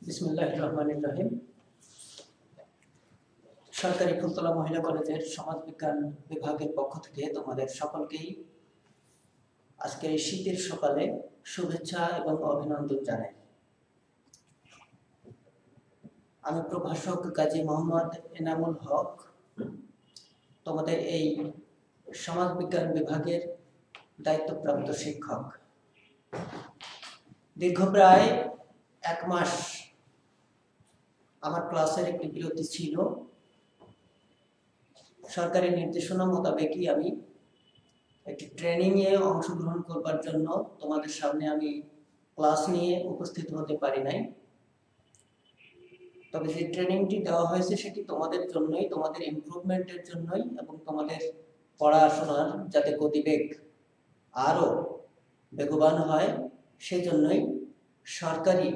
বিসমিল্লাহির রহমানির রহিম। সরকারি ফুলতলা মহিলা কলেজের সমাজবিজ্ঞান বিভাগের পক্ষ থেকে তোমাদের সকলকেই আজকের এই শীতের সকালে শুভেচ্ছা এবং অভিনন্দন জানাই। আমি প্রভাষক কাজী মোহাম্মদ এনামুল হক, তোমাদের এই সমাজবিজ্ঞান বিভাগের দায়িত্বপ্রাপ্ত শিক্ষক। দীর্ঘ প্রায় 1 মাস আমার ক্লাসের একটি বিরতি ছিল। সরকারি নির্দেশনা মোতাবেকই আমি একটি ট্রেনিংয়ে অংশগ্রহণ করবার জন্য তোমাদের সামনে আমি ক্লাস নিয়ে উপস্থিত হতে পারি নাই। তবে যে ট্রেনিংটি দেওয়া হয়েছে সেটি তোমাদের জন্যই, তোমাদের ইমপ্রুভমেন্টের জন্যই এবং তোমাদের পড়াশোনার যাতে গতিবেগ আরও বেগবান হয় সেই জন্যই সরকারি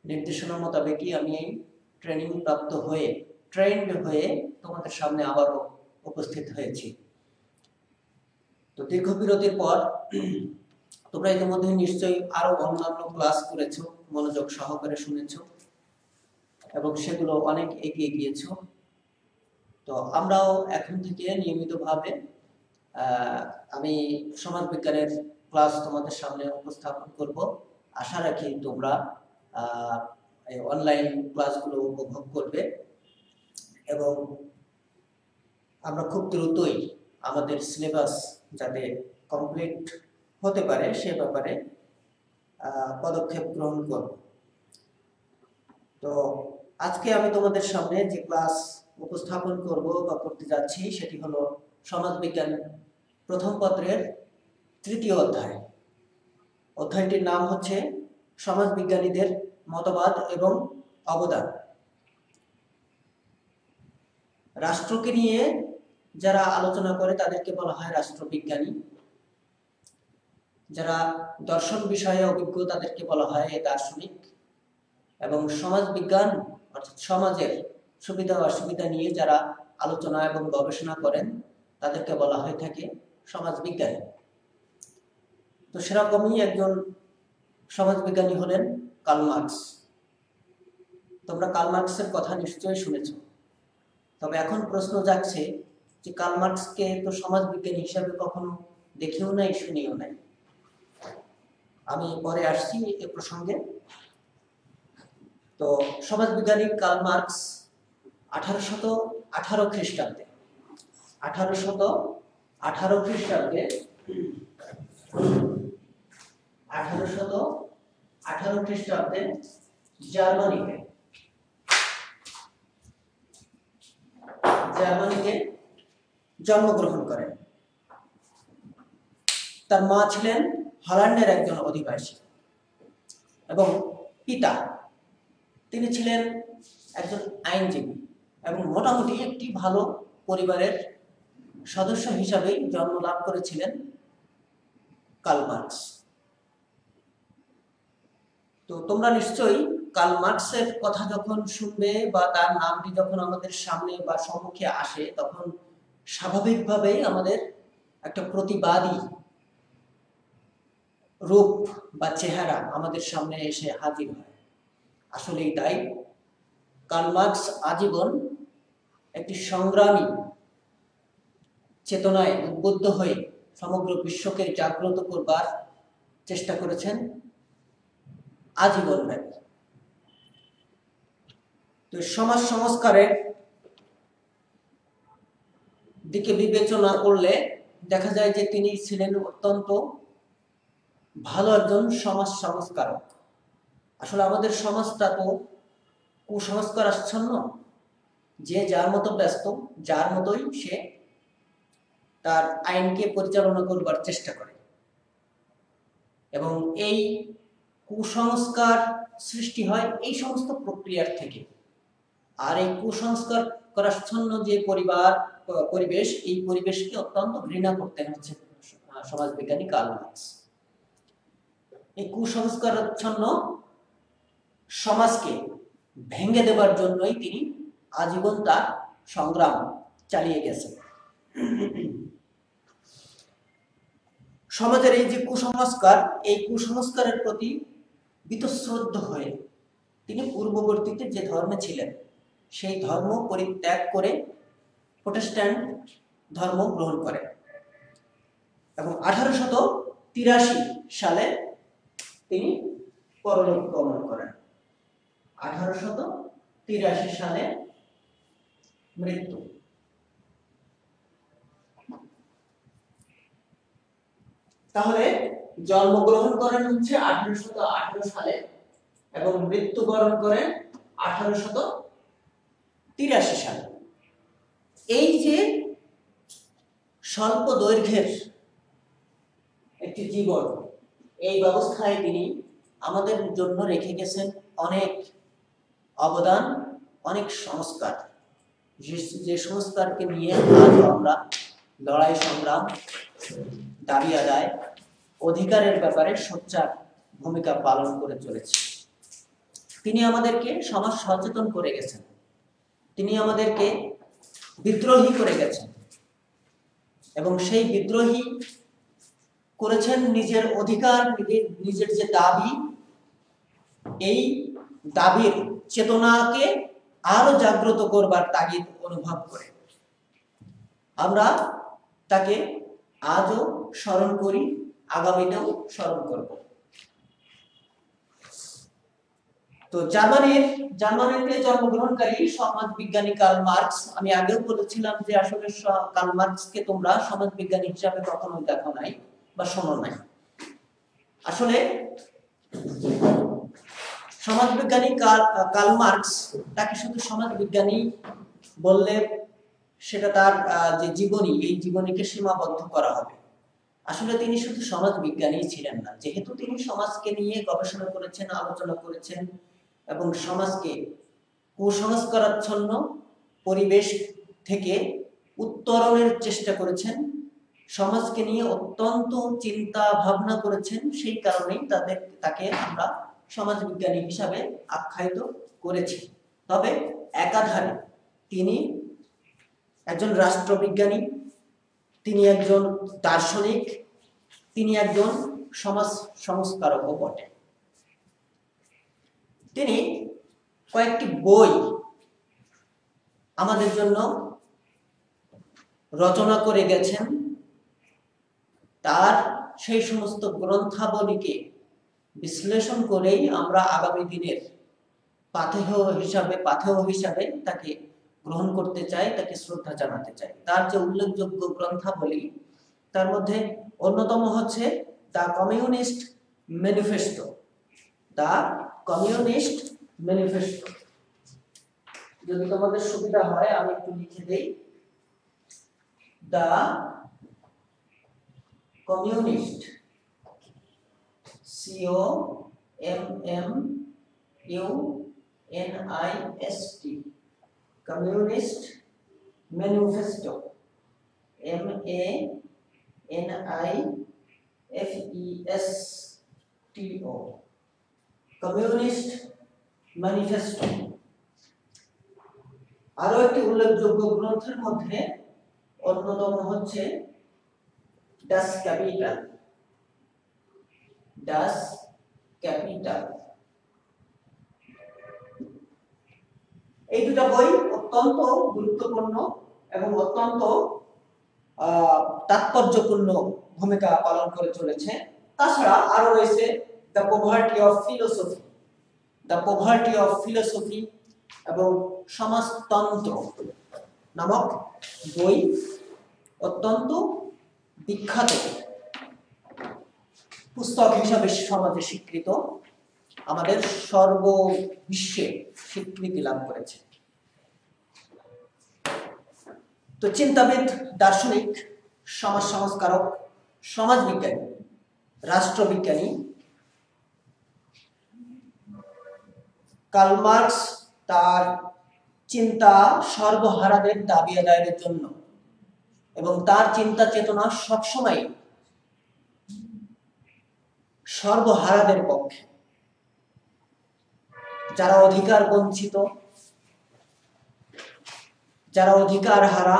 নির্দেশনা মোতাবেকই আমি এই ট্রেনিং প্রাপ্ত হয়ে ট্রেন্ড হয়ে তোমাদের সামনে আবারও উপস্থিত হয়েছি। তো দীর্ঘ বিরতির পর তোমরা ইতিমধ্যে নিশ্চয়ই আরো অন্যান্য ক্লাস করেছো, মনোযোগ সহকারে শুনেছো এবং সেগুলো অনেক এগিয়ে গিয়েছো। তো আমরাও এখন থেকে নিয়মিতভাবে আমি সমাজবিজ্ঞানের ক্লাস তোমাদের সামনে উপস্থাপন করব। আশা রাখি তোমরা অনলাইন ক্লাসগুলো উপভোগ করবে এবং আমরা খুব দ্রুতই আমাদের সিলেবাস যাতে কমপ্লিট হতে পারে সে ব্যাপারে পদক্ষেপ গ্রহণ করব। তো আজকে আমি তোমাদের সামনে যে ক্লাস উপস্থাপন করব বা করতে যাচ্ছি সেটি হলো সমাজবিজ্ঞান প্রথম পত্রের 3য় অধ্যায়। অধ্যায়টির নাম হচ্ছে সমাজবিজ্ঞানীদের মতবাদ এবং অবদান। রাষ্ট্রকে নিয়ে যারা আলোচনা করে তাদেরকে বলা হয় রাষ্ট্রবিজ্ঞানী, যারা দর্শন বিষয়ে অভিজ্ঞ তাদেরকে বলা হয় দার্শনিক, এবং সমাজ বিজ্ঞান অর্থাৎ সমাজের সুবিধা অসুবিধা নিয়ে যারা আলোচনা এবং গবেষণা করেন তাদেরকে বলা হয়ে থাকে সমাজবিজ্ঞানী। তো সেরকমই একজন সমাজবিজ্ঞানী হলেন কার্ল মার্কস। তোমরা কার্ল মার্কসের কথা নিশ্চয়ই শুনেছ। তবে এখন প্রশ্ন যাচ্ছে যে কার্ল মার্কসকে তো সমাজবিজ্ঞানী হিসাবে কখনো দেখেও নাই, শুনিও নাই। আমি পরে আসছি এ প্রসঙ্গে। তো সমাজবিজ্ঞানী কার্ল মার্কস 1818 খ্রিস্টাব্দে 1818 খ্রিস্টাব্দে 1818 খ্রিস্টাব্দে জার্মানিতে জন্মগ্রহণ করেন। তার মা ছিলেন হল্যান্ডের একজন অধিবাসী এবং পিতা তিনি ছিলেন একজন আইনজীবী এবং মোটামুটি একটি ভালো পরিবারের সদস্য হিসাবেই জন্ম লাভ করেছিলেন কার্ল মার্কস। তো তোমরা নিশ্চয়ই কার্ল মার্কসের কথা যখন শুনবে বা তার নামটি যখন আমাদের সামনে বা সম্মুখে আসে তখন স্বাভাবিকভাবেই আমাদের একটা প্রতিবাদী রূপ বা চেহারা আমাদের সামনে এসে হাজির হয়। আসলেই তাই, কার্ল মার্কস আজীবন একটি সংগ্রামী চেতনায় উদ্বুদ্ধ হয়ে সমগ্র বিশ্বকে জাগ্রত করবার চেষ্টা করেছেন আজীবন ব্যাপী। তো সমাজ সংস্কারের দিকে বিবেচনা করলে দেখা যায় যে তিনি ছিলেন অত্যন্ত ভালো একজন সমাজ সংস্কারক। আসলে আমাদের সমাজটা তো কুসংস্কার আচ্ছন্ন, যে যার মতো ব্যস্ত, যার মতোই সে তার আইনকে পরিচালনা করবার চেষ্টা করে এবং এই কুসংস্কার সৃষ্টি হয় এই সমস্ত প্রক্রিয়ার থেকে। আর এই কুসংস্কার করাচ্ছন্ন যে পরিবেশ, এই পরিবেশকে অত্যন্ত ঘৃণা করতেন হচ্ছে সমাজবিজ্ঞানী কার্ল মার্কস। এই কুসংস্কারাচ্ছন্ন সমাজকে ভেঙে দেবার জন্যই তিনি আজীবন তার সংগ্রাম চালিয়ে গেছেন। সমাজের এই যে কুসংস্কার, এই কুসংস্কারের প্রতি বীতশ্রদ্ধ হয়ে তিনি পূর্ববর্তীতে যে ধর্মে ছিলেন সেই ধর্ম পরিত্যাগ করে প্রোটেস্ট্যান্ট ধর্ম গ্রহণ করেন এবং 1883 সালে তিনি পরলোক গমন করেন। 1883 সালে মৃত্যু। তাহলে জন্মগ্রহণ করেন হচ্ছে 1818 সালে এবং মৃত্যুবরণ করেন 1883 সালে। এই যে স্বল্প দৈর্ঘ্যের একটি জীবন, এই ব্যবস্থায় তিনি আমাদের জন্য রেখে গেছেন অনেক অবদান, অনেক সংস্কার, যে সংস্কারকে নিয়ে আজ আমরা লড়াই সংগ্রাম, দাবি আদায়, অধিকারের ব্যাপারে সোচ্চার ভূমিকা পালন করে চলেছে। তিনি আমাদেরকে সমাজ সচেতন করে গেছেন, তিনি আমাদেরকে বিদ্রোহী করে গেছেন এবং সেই বিদ্রোহী করেছেন নিজের অধিকার, নিজের যে দাবি, এই দাবির চেতনাকে আরো জাগ্রত করবার তাগিদ অনুভব করে আমরা তাকে আজও স্মরণ করি, আগামীতেও স্মরণ করব। তো জার্মানিতে জন্মগ্রহণকারী সমাজ বিজ্ঞানী কার্ল মার্কস, আমি আগেও বলেছিলাম যে আসলে কার্ল মার্কসকে তোমরা সমাজ বিজ্ঞানী হিসাবে কখনোই দেখো নাই বা শোনো নাই। আসলে সমাজবিজ্ঞানী কার্ল মার্কস, তাকে শুধু সমাজবিজ্ঞানী বললে সেটা তার যে জীবনী, এই জীবনীকে সীমাবদ্ধ করা হবে। আসলে তিনি শুধু সমাজবিজ্ঞানী ছিলেন না, যেহেতু তিনি সমাজকে নিয়ে গবেষণা করেছেন, আলোচনা করেছেন এবং সমাজকে কুসংস্কারাচ্ছন্ন পরিবেশ থেকে উত্তরণের চেষ্টা করেছেন, সমাজকে নিয়ে অত্যন্ত চিন্তা ভাবনা করেছেন, সেই কারণেই তাকে আমরা সমাজবিজ্ঞানী হিসাবে আখ্যায়িত করেছি। তবে একাধারে তিনি একজন রাষ্ট্রবিজ্ঞানী, তিনি একজন দার্শনিক, তিনি একজন সমাজ সংস্কারকও বটে। তিনি কয়েকটি বই আমাদের জন্য রচনা করে গেছেন। তার সেই সমস্ত গ্রন্থাবলীকে বিশ্লেষণ করেই আমরা আগামী দিনের পাথেয় হিসাবে তাকে গ্রহণ করতে চাই, তাকে শ্রদ্ধা জানাতে চাই। তার যে উল্লেখযোগ্য গ্রন্থাবলী, তার মধ্যে অন্যতম হচ্ছে the communist manifesto. The communist manifesto, যদি তোমাদের সুবিধা হয় আমি একটু লিখে দেই। The communist, COMMUNIST, communist manifesto, MANIFESTO, communist manifesto. আরো একটি উল্লেখযোগ্য গ্রন্থের মধ্যে অন্যতম হচ্ছে ডাস ক্যাপিটাল। ডাস ক্যাপিটাল, এই দুটো বই অত্যন্ত গুরুত্বপূর্ণ এবং অত্যন্ত তাৎপর্যপূর্ণ ভূমিকা পালন করে চলেছে। তাছাড়া আরো রয়েছে the poverty of philosophy, the poverty of philosophy এবং সমাজতন্ত্র নামক বই, অত্যন্ত বিখ্যাত পুস্তক হিসাবে সমাজে স্বীকৃত, আমাদের সর্ববিশ্বে স্বীকৃতি লাভ করেছে। তো চিন্তাবিদ, দার্শনিক, সমাজ সংস্কারক, সমাজবিজ্ঞানী, রাষ্ট্রবিজ্ঞানী কার্ল মার্কস তার চিন্তা সর্বহারাদের দাবি আদায়ের জন্য এবং তার চিন্তা চেতনা সবসময় সর্বহারাদের পক্ষে, যারা অধিকার বঞ্চিত, যারা অধিকার হারা,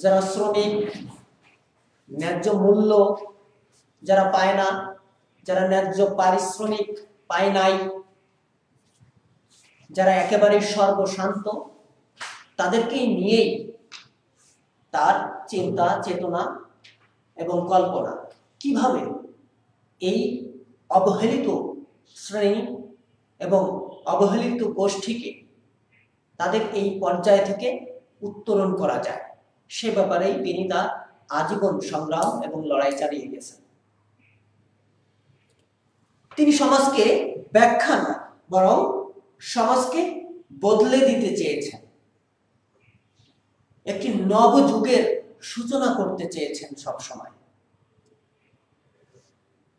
যারা শ্রমিক, ন্যায্য মূল্য যারা পায় না, যারা ন্যায্য পারিশ্রমিক পায় নাই, যারা একেবারে সর্বশান্ত, তাদেরকেই নিয়েই তার চিন্তা, চেতনা এবং কল্পনা কিভাবে এই অবহেলিত শ্রেণী এবং অবহেলিত গোষ্ঠীকে তাদের এই পর্যায় থেকে উত্তরণ করা যায়, সে ব্যাপারেই তিনি তার আজীবন সংগ্রাম এবং লড়াই চালিয়ে গেছেন। তিনি সমাজকে ব্যাখ্যা না, বরং সমাজকে বদলে দিতে চেয়েছেন, একটি নবযুগের সূচনা করতে চেয়েছেন সবসময়।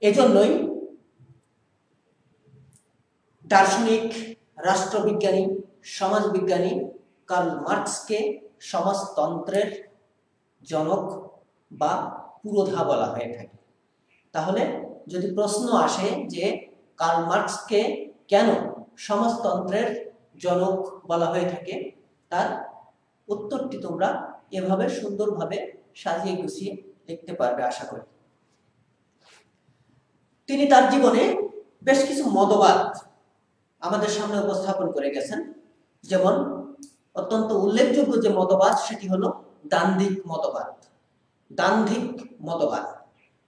এজন্যই দার্শনিক, রাষ্ট্রবিজ্ঞানী, সমাজবিজ্ঞানী কার্ল মার্কসকে সমাজতন্ত্রের জনক বা পুরোধা বলা হয়ে থাকে। তাহলে যদি প্রশ্ন আসে যে কার্ল মার্কসকে কেন সমাজতন্ত্রের জনক বলা হয়ে থাকে, তার উত্তরটি তোমরা এভাবে সুন্দরভাবে সাজিয়ে গুছিয়ে লিখতে পারবে আশা করি। তিনি তার জীবনে বেশ কিছু মতবাদ আমাদের সামনে উপস্থাপন করে গেছেন। যেমন অত্যন্ত উল্লেখযোগ্য যে মতবাদ, সেটি হলো দ্বান্দ্বিক মতবাদ। দ্বান্দ্বিক মতবাদ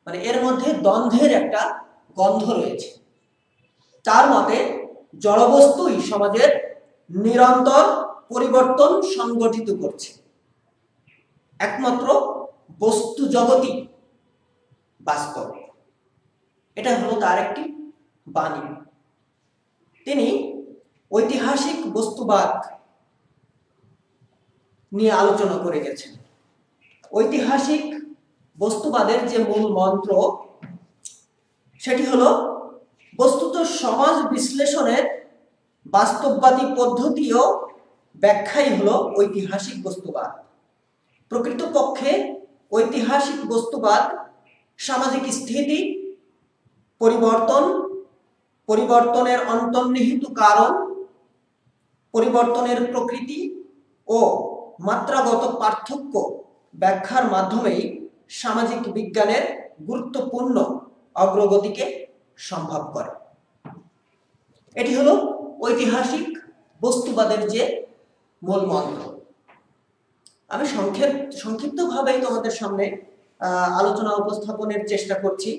মানে এর মধ্যে দ্বন্দ্বের একটা গন্ধ রয়েছে। তার মতে জড়বস্তুই সমাজের নিরন্তর পরিবর্তন সংগঠিত করছে, একমাত্র বস্তু জগতই বাস্তব। এটা হলো তার একটি বাণী। তিনি ঐতিহাসিক বস্তুবাদ নিয়ে আলোচনা করে গেছেন। ঐতিহাসিক বস্তুবাদের যে মূল মন্ত্র, সেটি হলো বস্তুত সমাজ বিশ্লেষণের বাস্তববাদী পদ্ধতি ও ব্যাখ্যাই হলো ঐতিহাসিক বস্তুবাদ। প্রকৃতপক্ষে ঐতিহাসিক বস্তুবাদ সামাজিক স্থিতি, পরিবর্তন, পরিবর্তনের অন্তর্নিহিত কারণ, পরিবর্তনের প্রকৃতি ও মাত্রাগত পার্থক্য ব্যাখ্যার মাধ্যমেই সামাজিক বিজ্ঞানের গুরুত্বপূর্ণ অগ্রগতিকে সম্ভব করে। এটি হলো ঐতিহাসিক বস্তুবাদের যে মূল মন্ত্র। আমি সংক্ষিপ্তভাবে তোমাদের সামনে আলোচনা উপস্থাপনের চেষ্টা করছি।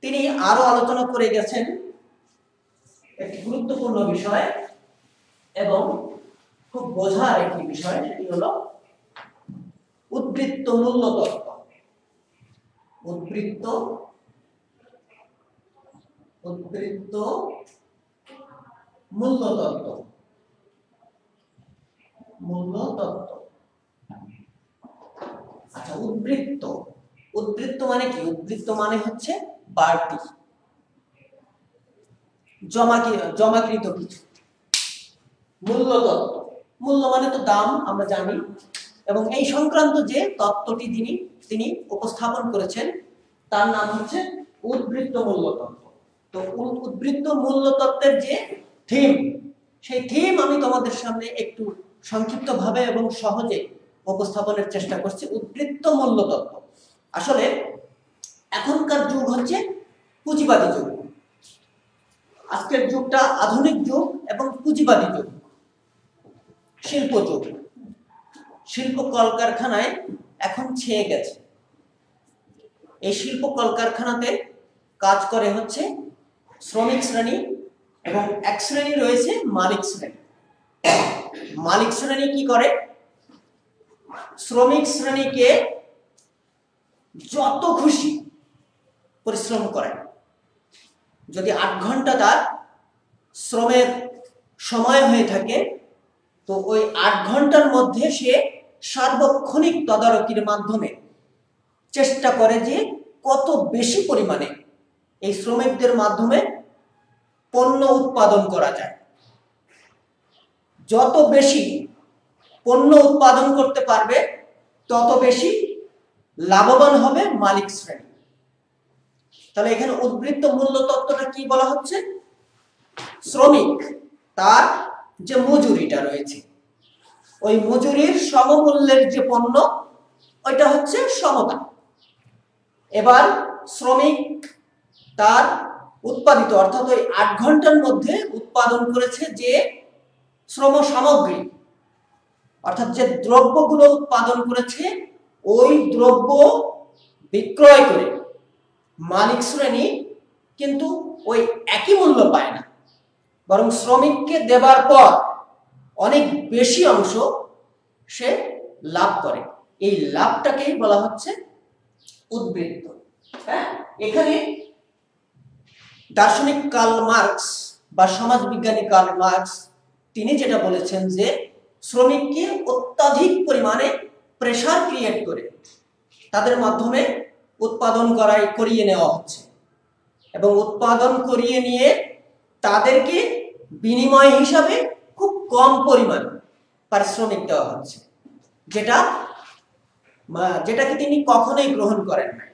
তিনি আরো আলোচনা করে গেছেন একটি গুরুত্বপূর্ণ বিষয় এবং খুব বোঝার একটি বিষয়, সেটি হলো উদ্বৃত্ত মূল্য তত্ত্ব। উদ্বৃত্ত মূল্য তত্ত্ব। মূল্য তত্ত্ব। আচ্ছা, উদ্বৃত্ত মানে কি? উদ্বৃত্ত মানে হচ্ছে বাড়তি, জমাকৃত কিছু। মূল্য তত্ত্ব, মূল্য মানে তো দাম, আমরা জানি। এবং এই সংক্রান্ত যে তত্ত্বটি তিনি উপস্থাপন করেছেন, তার নাম হচ্ছে উদ্বৃত্ত মূল্য তত্ত্ব। তো উদ্বৃত্ত মূল্য তত্ত্বের যে থিম, সেই থিম আমি তোমাদের সামনে একটু সংক্ষিপ্তভাবে এবং সহজে উপস্থাপনের চেষ্টা করছি। উদ্বৃত্ত মূল্য তত্ত্ব। আসলে এখনকার যুগ হচ্ছে পুঁজিবাদী যুগ। আজকের যুগটা আধুনিক যুগ এবং পুঁজিবাদী যুগ, শিল্প যুগ। শিল্প কলকারখানায় এখন ছেয়ে গেছে। এই শিল্প কলকারখানাতে কাজ করে হচ্ছে শ্রমিক শ্রেণী এবং এক শ্রেণী রয়েছে মালিক শ্রেণী। মালিক শ্রেণী কি করে? শ্রমিক শ্রেণীকে যত খুশি পরিশ্রম করে। যদি 8 ঘন্টা তার শ্রমের সময় হয়ে থাকে, তো ওই 8 ঘন্টার মধ্যে সে সার্বক্ষণিক তদারকির মাধ্যমে চেষ্টা করে যে কত বেশি পরিমাণে এই শ্রমিকদের মাধ্যমে পণ্য উৎপাদন করা যায়। যত বেশি পণ্য উৎপাদন করতে পারবে, তত বেশি লাভবান হবে মালিক শ্রেণী। তাহলে এখানে উদ্বৃত্ত মূল্য তত্ত্বটা কি বলা হচ্ছে? শ্রমিক তার যে মজুরিটা রয়েছে, ওই মজুরির সমমূল্যের যে পণ্য, ওইটা হচ্ছে সমতা। এবার শ্রমিক তার উৎপাদিত, অর্থাৎ ওই 8 ঘন্টার মধ্যে উৎপাদন করেছে যে শ্রম সামগ্রী অর্থাৎ যে দ্রব্যগুলো উৎপাদন করেছে ওই দ্রব্য বিক্রয় করে মালিক শ্রেণী কিন্তু ওই একই মূল্য পায় না, বরং শ্রমিককে দেবার পর অনেক বেশি অংশ সে লাভ করে। এই লাভটাকেই বলা হচ্ছে উদ্বৃত্ত। হ্যাঁ, এখানে দার্শনিক কার্ল মার্কস বা সমাজবিজ্ঞানী কার্ল মার্কস তিনি যেটা বলেছেন যে শ্রমিককে অত্যাধিক পরিমাণে প্রেসার ক্রিয়েট করে তাদের মাধ্যমে উৎপাদন করিয়ে নেওয়া হচ্ছে এবং উৎপাদন করিয়ে নিয়ে তাদেরকে বিনিময় হিসাবে খুব কম পরিমাণ পারিশ্রমিক দেওয়া হচ্ছে, যেটাকে তিনি কখনোই গ্রহণ করেন না।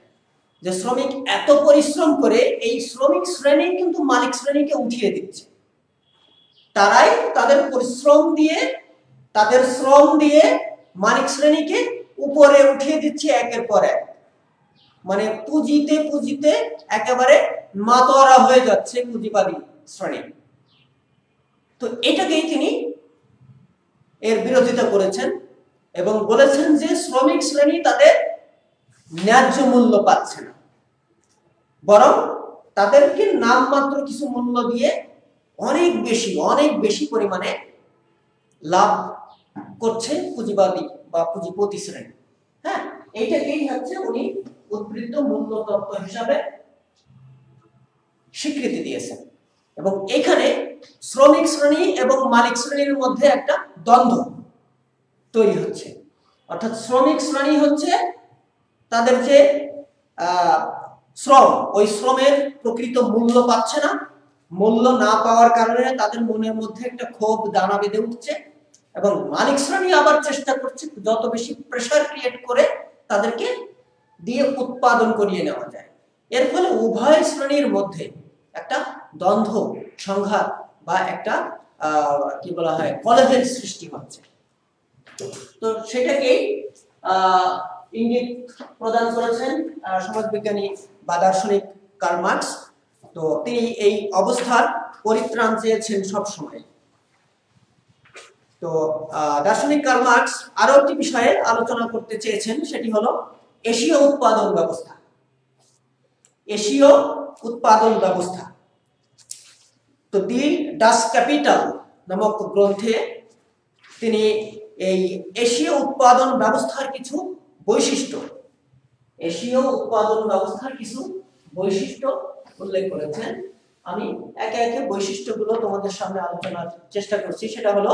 যে শ্রমিক এত পরিশ্রম করে এই শ্রমিক শ্রেণী কিন্তু মালিক শ্রেণীকে উঠিয়ে দিচ্ছে, তারাই তাদের পরিশ্রম দিয়ে তাদের শ্রম দিয়ে মালিক শ্রেণীকে উপরে উঠিয়ে দিচ্ছে একের পর এক, মানে পুঁজিতে পুঁজিতে একেবারে মাতোয়ারা হয়ে যাচ্ছে পুঁজিবাদী শ্রেণী। তো এটাকেই তিনি এর বিরোধিতা করেছেন এবং বলেছেন যে শ্রমিক শ্রেণী তাদের ন্যায্য মূল্য পাচ্ছে না, বরং তাদেরকে নামমাত্র কিছু মূল্য দিয়ে অনেক বেশি পরিমাণে লাভ করছে পুঁজিবাদী বা পুঁজিপতি শ্রেণী। হ্যাঁ, এইটাকেই হচ্ছে উনি উদ্বৃত্ত মূল্য তত্ত্ব হিসাবে স্বীকৃতি দিয়েছেন এবং এখানে শ্রমিক শ্রেণী এবং মালিক শ্রেণীর মধ্যে একটা দ্বন্দ্ব তৈরি হচ্ছে। অর্থাৎ শ্রমিক শ্রেণী হচ্ছে তাদের যে শ্রম, ওই শ্রমের প্রকৃত মূল্য পাচ্ছে না, মূল্য না পাওয়ার কারণে তাদের মনের মধ্যে একটা ক্ষোভ দানা বেঁধে উঠছে এবং মালিক শ্রেণী আবার চেষ্টা করছে যত বেশি প্রেসার ক্রিয়েট করে তাদেরকে দিয়ে উৎপাদন করিয়ে নেওয়া যায়। এর ফলে উভয় শ্রেণীর মধ্যে একটা দ্বন্দ্ব, সংঘাত বা একটা কি বলা হয় কলহের সৃষ্টি হচ্ছে। তো সেটাকেই ইঙ্গিত প্রদান করেছেন সমাজবিজ্ঞানী বা দার্শনিক কার্ল মার্কস। তো তিনি এই অবস্থার পরিত্রাণ চেয়েছেন সব সময়। তো দার্শনিক কার্ল মার্কস আরো একটি বিষয়ে আলোচনা করতে চেয়েছেন, সেটি হলো এশীয় উৎপাদন ব্যবস্থা। এশীয় উৎপাদন ব্যবস্থা। তো দি ডাস ক্যাপিটাল নামক গ্রন্থে তিনি এই এশীয় উৎপাদন ব্যবস্থার কিছু বৈশিষ্ট্য, এশীয় উৎপাদন ব্যবস্থার কিছু বৈশিষ্ট্য উল্লেখ করেছেন। আমি একে একে বৈশিষ্ট্যগুলো তোমাদের সামনে আলোচনার চেষ্টা করছি। সেটা হলো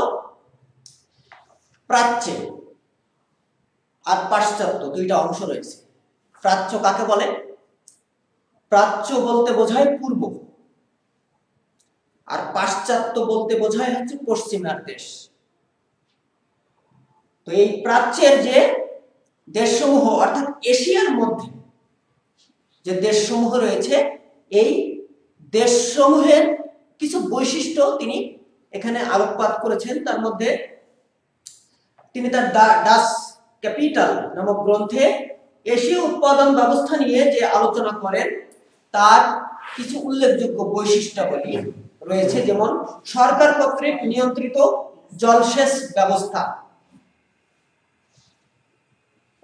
প্রাচ্য আর পাশ্চাত্য, দুইটা অংশ রয়েছে। প্রাচ্য কাকে বলে? প্রাচ্য বলতে বোঝায় পূর্ব, আর পাশ্চাত্য বলতে বোঝায় হচ্ছে পশ্চিমার দেশ। তো এই প্রাচ্যের যে দেশসমূহ অর্থাৎ এশিয়ার মধ্যে যে দেশসমূহ রয়েছে, এই দেশসমূহের কিছু বৈশিষ্ট্য তিনি এখানে আলোকপাত করেছেন। তার মধ্যে তিনি তার ডাস ক্যাপিটাল নামক গ্রন্থে এশীয় উৎপাদন ব্যবস্থা নিয়ে যে আলোচনা করেন তার কিছু উল্লেখযোগ্য বৈশিষ্ট্যাবলী রয়েছে, যেমন সরকার কর্তৃক নিয়ন্ত্রিত জলসেচ ব্যবস্থা।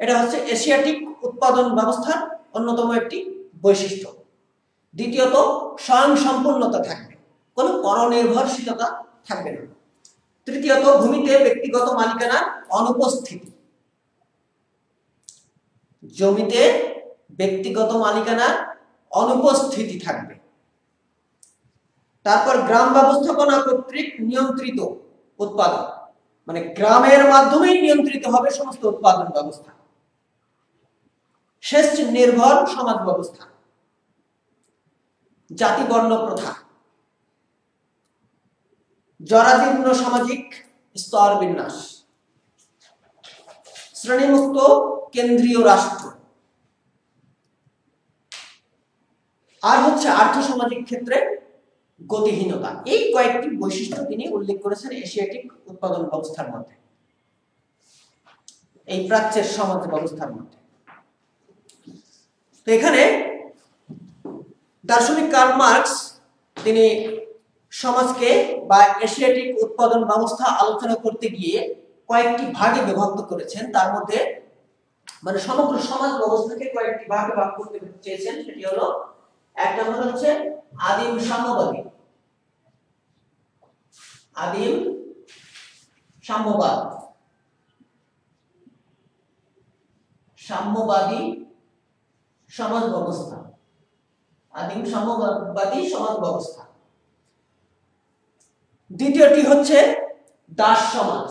এটা হচ্ছে এশিয়াটিক উৎপাদন ব্যবস্থার অন্যতম একটি বৈশিষ্ট্য। দ্বিতীয়ত, স্বয়ংসম্পূর্ণতা থাকবে, কোনো পরনির্ভরশীলতা থাকবে না। তৃতীয়ত, ভূমিতে ব্যক্তিগত মালিকানার অনুপস্থিতি, জমিতে ব্যক্তিগত মালিকানার অনুপস্থিতি থাকবে। তারপর গ্রাম ব্যবস্থাপনা কর্তৃক নিয়ন্ত্রিত উৎপাদন, মানে গ্রামের মাধ্যমেই নিয়ন্ত্রিত হবে সমস্ত উৎপাদন ব্যবস্থা। সেচ নির্ভর সমাজ ব্যবস্থা, জাতি বর্ণ প্রথা, জরাজীর্ণ সামাজিক স্তর বিন্যাস, শ্রেণীমুক্ত কেন্দ্রীয় রাষ্ট্র, আর হচ্ছে আর্থসামাজিক ক্ষেত্রে গতিহীনতা। এই কয়েকটি বৈশিষ্ট্য তিনি উল্লেখ করেছেন এশিয়াটিক উৎপাদন ব্যবস্থার মধ্যে, এই প্রাচ্যের সমাজ ব্যবস্থার মধ্যে। তো এখানে দার্শনিক কার্ল মার্কস তিনি সমাজকে বা এশিয়াটিক উৎপাদন ব্যবস্থা আলোচনা করতে গিয়ে কয়েকটি ভাগে বিভক্ত করেছেন। তার মধ্যে মানে সমগ্র সমাজ ব্যবস্থাকে কয়েকটি ভাগে ভাগ করতে চেয়েছেন। সেটি হলো, এক নম্বর হচ্ছে আদিম সাম্যবাদী, আদিম সাম্যবাদ, সাম্যবাদী সমাজ ব্যবস্থা, আদিম সাম্যবাদী সমাজ ব্যবস্থা। দ্বিতীয়টি হচ্ছে দাস সমাজ,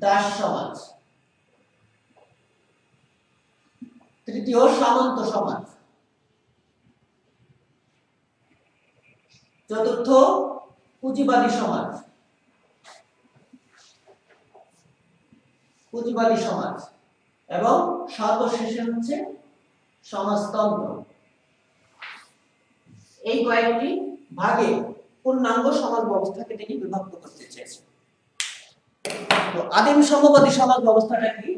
দাস সমাজ। তৃতীয় সামন্ত সমাজ। চতুর্থ পুঁজিবাদী সমাজ, পুঁজিবাদী সমাজ। এবং সর্বশেষে হচ্ছে সমাজতন্ত্র। এই কয়েকটি ভাগে পূর্ণাঙ্গ সমাজ ব্যবস্থাকে তিনি বিভক্ত করতে চেয়েছেন। তো আদিম সাম্যবাদী সমাজ ব্যবস্থাটা কি?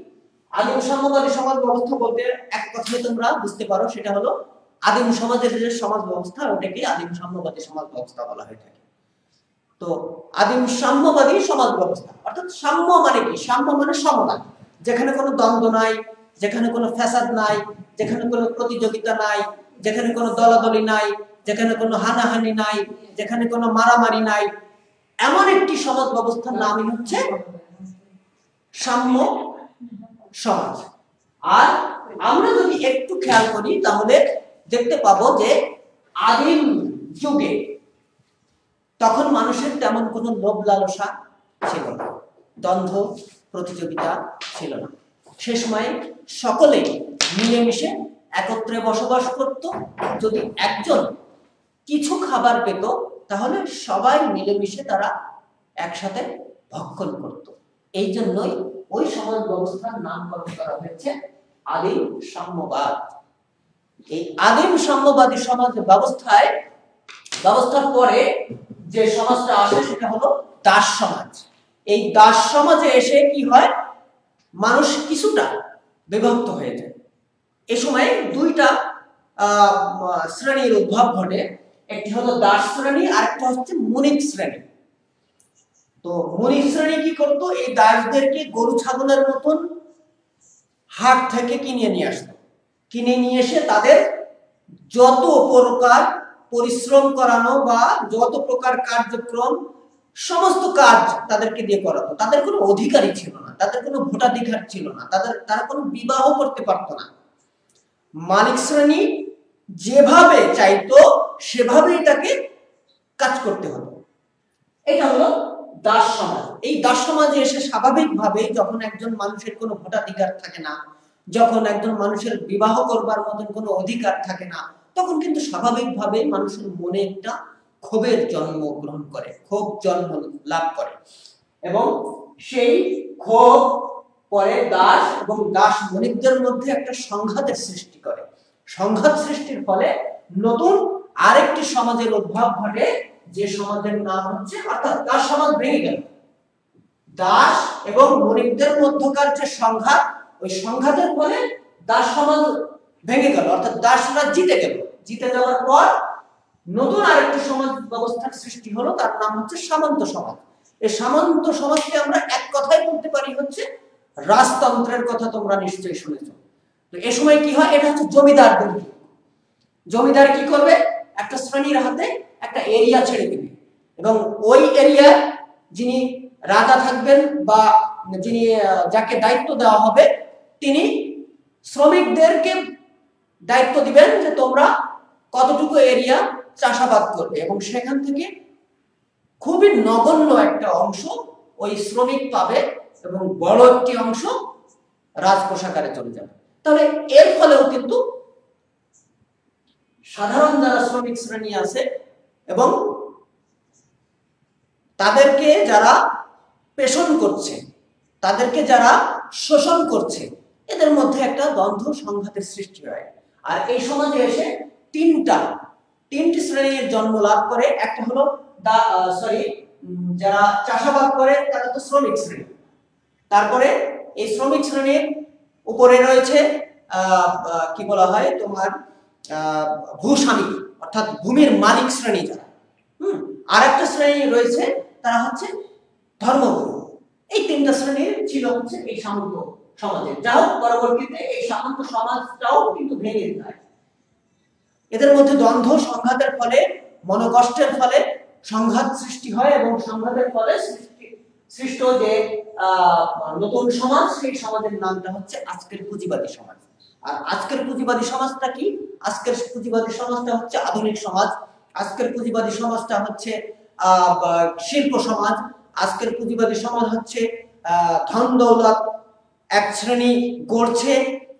আদিম সাম্যবাদী সমাজ ব্যবস্থা বলতে এক কথায় তোমরা বুঝতে পারো, সেটা হলো আদিম সমাজের যে সমাজ ব্যবস্থা ওটাকে আদিম সাম্যবাদী সমাজ ব্যবস্থা বলা হয়ে থাকে। তো আদিম সাম্যবাদী সমাজ ব্যবস্থা অর্থাৎ সাম্য মানে কি? সাম্য মানে সমতা, যেখানে কোনো দ্বন্দ্ব নাই, যেখানে কোনো ফ্যাসাদ নাই, যেখানে কোনো প্রতিযোগিতা নাই, যেখানে কোনো দলাদলি নাই, যেখানে কোনো হানাহানি নাই, যেখানে কোনো মারামারি নাই, এমন একটি সমাজ ব্যবস্থার নামই হচ্ছে সাম্য সমাজ। আর আমরা যদি একটু খেয়াল করি তাহলে দেখতে পাবো যে আদিম যুগে তখন মানুষের তেমন কোনো লোভ লালসা ছিল না, দ্বন্দ্ব প্রতিযোগিতা ছিল না। সে সময় সকলে মিলেমিশে একত্রে বসবাস করত। যদি একজন কিছু খাবার পেত তাহলে সবাই মিলেমিশে তারা একসাথে ভক্ষণ করত। এই জন্যই ওই সমাজ ব্যবস্থার নামকরণ করা হয়েছে আদিম সাম্যবাদ। এই আদিম সাম্যবাদী সমাজ ব্যবস্থার পরে যে সমাজটা আসে সেটা হলো দাস সমাজ। এই দাস সমাজে এসে কি হয়, মানুষ কিছুটা বিভক্ত হয়ে যায়। এ সময় দুইটা শ্রেণীর উদ্ভব ঘটে, একটি হলো দাস শ্রেণী আর একটা হচ্ছে মনিক শ্রেণী। তো মনিক শ্রেণী কি করতো, এই দাসদেরকে গরু ছাগলের মতন হাট থেকে কিনে নিয়ে আসতো। কিনে নিয়ে এসে তাদের যত প্রকার পরিশ্রম করানো বা যত প্রকার কার্যক্রম সমস্ত কাজ তাদেরকে দিয়ে করাতো। তাদের কোনো অধিকারই ছিল না, তাদের কোনো ভোটাধিকার ছিল না, তারা কোনো বিবাহ করতে পারতো না। মালিক শ্রেণী যেভাবে চাইতো সেভাবেই তাকে কাজ করতে হতো। এটা হলো দাস সমাজ। এই দাস সমাজে এসে স্বাভাবিকভাবে যখন একজন মানুষের কোনো ভোটাধিকার থাকে না, যখন একজন মানুষের বিবাহ করবার মতন কোনো অধিকার থাকে না, তখন কিন্তু স্বাভাবিকভাবে মানুষের মনে একটা ক্ষোভের জন্ম গ্রহণ করে, ক্ষোভ জন্ম লাভ করে। এবং সেই ক্ষোভ পরে দাস এবং দাস বণিকদের মধ্যে একটা সংঘাতের সৃষ্টি করে। সংঘাত সৃষ্টির ফলে নতুন আরেকটি সমাজের উদ্ভব ঘটে, যে সমাজের নাম হচ্ছে, অর্থাৎ দাস সমাজ ভেঙে গেল। দাস এবং বণিকদের মধ্যকার যে সংঘাত, ওই সংঘাতের ফলে দাস সমাজ ভেঙে গেল, অর্থাৎ দাসরা জিতে গেল। জিতে যাওয়ার পর নতুন আরেকটি সমাজ ব্যবস্থার সৃষ্টি হলো, তার নাম হচ্ছে সামন্ত সমাজ। এই সামন্ত সমাজকে আমরা এক কথায় বলতে পারি হচ্ছে রাজতন্ত্রের কথা তোমরা নিশ্চয়ই শুনেছো। তো এ সময় কি হয়, এটা হচ্ছে জমিদারদের। জমিদার কি করবে, একটা শ্রেণীর হাতে একটা এরিয়া ছেড়ে দিবে এবং ওই এরিয়া যিনি রাজা থাকবেন বা যিনি যাকে দায়িত্ব দেওয়া হবে তিনি শ্রমিকদেরকে দায়িত্ব দিবেন যে তোমরা কতটুকু এরিয়া চাষাবাদ করবে, এবং সেখান থেকে খুবই নগণ্য একটা অংশ ওই শ্রমিক পাবে এবং বড় একটি অংশ রাজকোষাগারে চলে যাবে। তাহলে এর ফলেও কিন্তু সাধারণ যারা শ্রমিক শ্রেণী আছে এবং তাদেরকে যারা পেষণ করছে, তাদেরকে যারা শোষণ করছে, এদের মধ্যে একটা দ্বন্দ্ব সংঘাতের সৃষ্টি হয়। আর এই সমাজে এসে তিনটি শ্রেণীর জন্ম লাভ করে। একটা হলো যারা চাষাবাদ করে তারা তো শ্রমিক শ্রেণী। তারপরে এই শ্রমিক শ্রেণীর উপরে রয়েছে কি বলা হয় তোমার ভূস্বামী, অর্থাৎ অর্থাৎ ভূমির মালিক শ্রেণী যারা। আর একটা শ্রেণী রয়েছে তারা হচ্ছে ধর্মগুরু। এই তিনটা শ্রেণীর ছিল হচ্ছে এই সামন্ত সমাজে। যা হোক পরবর্তীতে এই সামন্ত সমাজটাও কিন্তু ভেঙে যায়। এদের মধ্যে দ্বন্দ্ব সংঘাতের ফলে, মনোকষ্টের ফলে সংঘাত সৃষ্টি হয় এবং সংঘাতের ফলে সৃষ্ট যে নতুন সমাজ, সেই সমাজের নামটা হচ্ছে আজকের পুঁজিবাদী সমাজ। আর আজকের পুঁজিবাদী সমাজটা কি? আজকের পুঁজিবাদী সমাজটা হচ্ছে আধুনিক সমাজ। আজকের পুঁজিবাদী সমাজটা হচ্ছে শিল্প সমাজ। আজকের পুঁজিবাদী সমাজ হচ্ছে ধন দৌলত এক শ্রেণী গড়ছে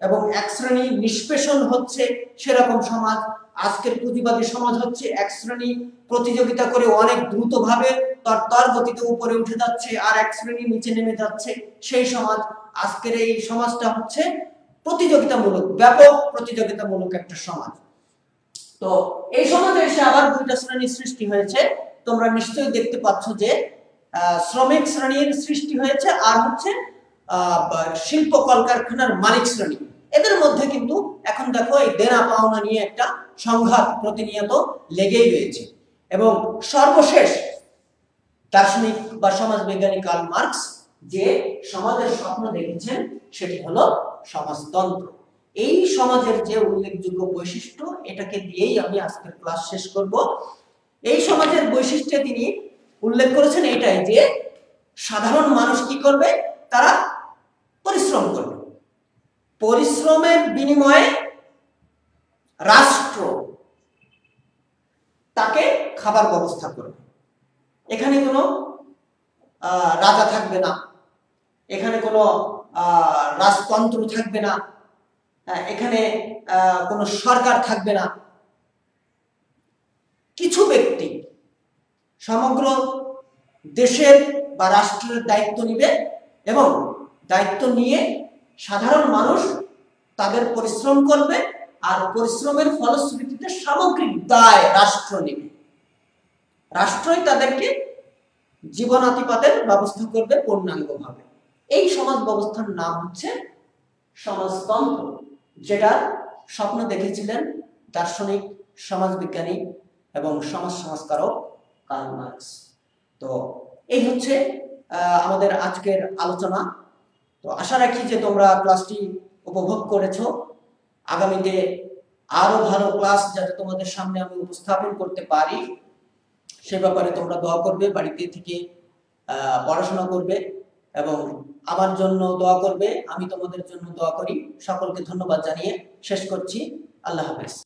এবং এক শ্রেণী নিষ্পেষণ হচ্ছে, সেরকম সমাজ। আজকের পুঁজিবাদী সমাজ হচ্ছে এক শ্রেণী প্রতিযোগিতা করে অনেক দ্রুতভাবে তরতর গতিতে উপরে উঠে যাচ্ছে, আর এক শ্রেণী নিচে নেমে যাচ্ছে, সেই সমাজ। আজকের এই সমাজটা হচ্ছে প্রতিযোগিতামূলক, ব্যাপক প্রতিযোগিতামূলক একটা সমাজ। তো এই সমাজে এসে আবার দুইটা শ্রেণীর সৃষ্টি হয়েছে। তোমরা নিশ্চয়ই দেখতে পাচ্ছ যে শ্রমিক শ্রেণীর সৃষ্টি হয়েছে আর হচ্ছে শিল্প কলকারখানার মালিক শ্রেণী। এদের মধ্যে কিন্তু এখন দেখো এই দেনা পাওনা নিয়ে একটা সংঘাত প্রতিনিয়ত লেগেই রয়েছে। এবং সর্বশেষ দার্শনিক বা সমাজবিজ্ঞানী কার্ল মার্কস যে সমাজের স্বপ্ন দেখেছেন সেটি হলো সমাজতন্ত্র। এই সমাজের যে উল্লেখযোগ্য বৈশিষ্ট্য, এটাকে দিয়েই আমি আজকের ক্লাস শেষ করব। এই সমাজের বৈশিষ্ট্যে তিনি উল্লেখ করেছেন এটাই যে সাধারণ মানুষ কি করবে? তারা পরিশ্রম করবে। পরিশ্রমের বিনিময়ে রাষ্ট্র তাকে খাবার ব্যবস্থা করবে। এখানে কোনো রাজা থাকবে না, এখানে কোনো রাজতন্ত্র থাকবে না, এখানে কোনো সরকার থাকবে না। কিছু ব্যক্তি সমগ্র দেশের বা রাষ্ট্রের দায়িত্ব নিবে এবং দায়িত্ব নিয়ে সাধারণ মানুষ তাদের পরিশ্রম করবে, আর পরিশ্রমের ফলশ্রুতিতে সামগ্রিক দায় রাষ্ট্র নেবে। রাষ্ট্রই তাদেরকে জীবনাতিপাতের ব্যবস্থা করবে পূর্ণাঙ্গভাবে। এই সমাজ ব্যবস্থার নাম হচ্ছে সমাজতন্ত্র, যেটা স্বপ্ন দেখেছিলেন দার্শনিক, সমাজবিজ্ঞানী এবং সমাজ সংস্কারক কার্ল মার্কস। তো এই হচ্ছে আমাদের আজকের আলোচনা। তো আশা রাখি যে তোমরা ক্লাসটি উপভোগ করেছো। আগামীতে আরো ভালো ক্লাস যাতে তোমাদের সামনে আমি উপস্থাপন করতে পারি সে ব্যাপারে তোমরা দোয়া করবে, বাড়িতে থেকে পড়াশোনা করবে এবং আমার জন্য দোয়া করবে, আমি তোমাদের জন্য দোয়া করি। সকলকে ধন্যবাদ জানিয়ে শেষ করছি। আল্লাহ হাফেজ।